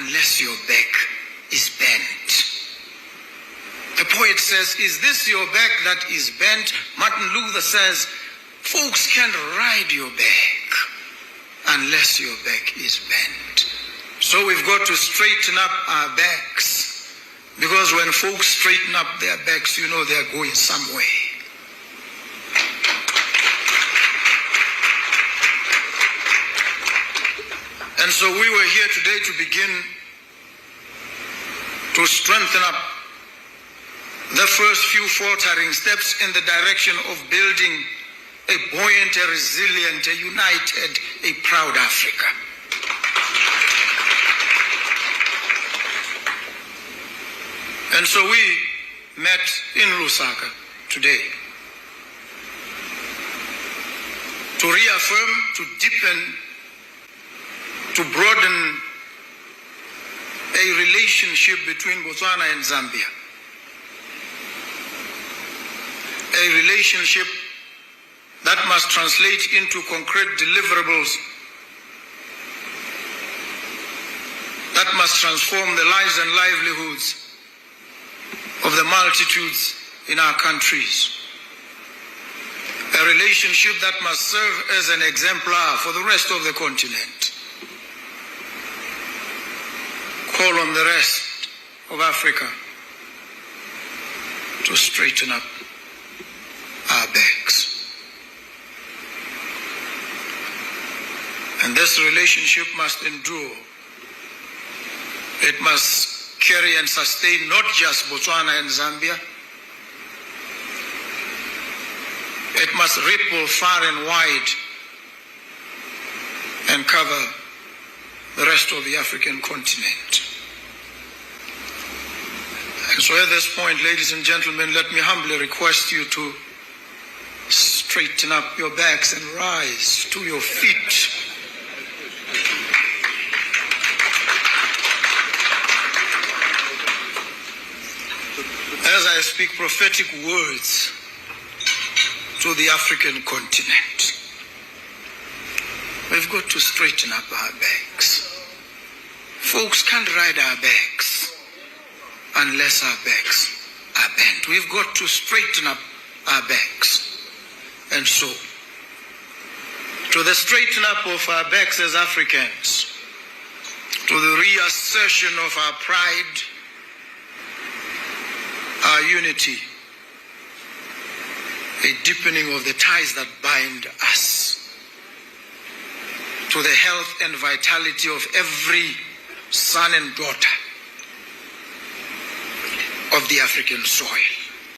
unless your back is bent. The poet says, is this your back that is bent? Martin Luther says, folks can't ride your back unless your back is bent. So we've got to straighten up our backs, because when folks straighten up their backs, you know they're going somewhere. And so we were here today to begin to strengthen up the first few faltering steps in the direction of building a buoyant, a resilient, a united, a proud Africa. And so we met in Lusaka today to reaffirm, to deepen, to broaden a relationship between Botswana and Zambia. A relationship that must translate into concrete deliverables, that must transform the lives and livelihoods of the multitudes in our countries. A relationship that must serve as an exemplar for the rest of the continent. Call on the rest of Africa to straighten up our backs. And this relationship must endure. It must carry and sustain not just Botswana and Zambia. It must ripple far and wide and cover the rest of the African continent. And so at this point, ladies and gentlemen, let me humbly request you to straighten up your backs and rise to your feet. As I speak prophetic words to the African continent, we've got to straighten up our backs. Folks can't ride our backs unless our backs are bent. We've got to straighten up our backs. And so, to the straightening up of our backs as Africans, to the reassertion of our pride, our unity, a deepening of the ties that bind us, to the health and vitality of every son and daughter of the African soil.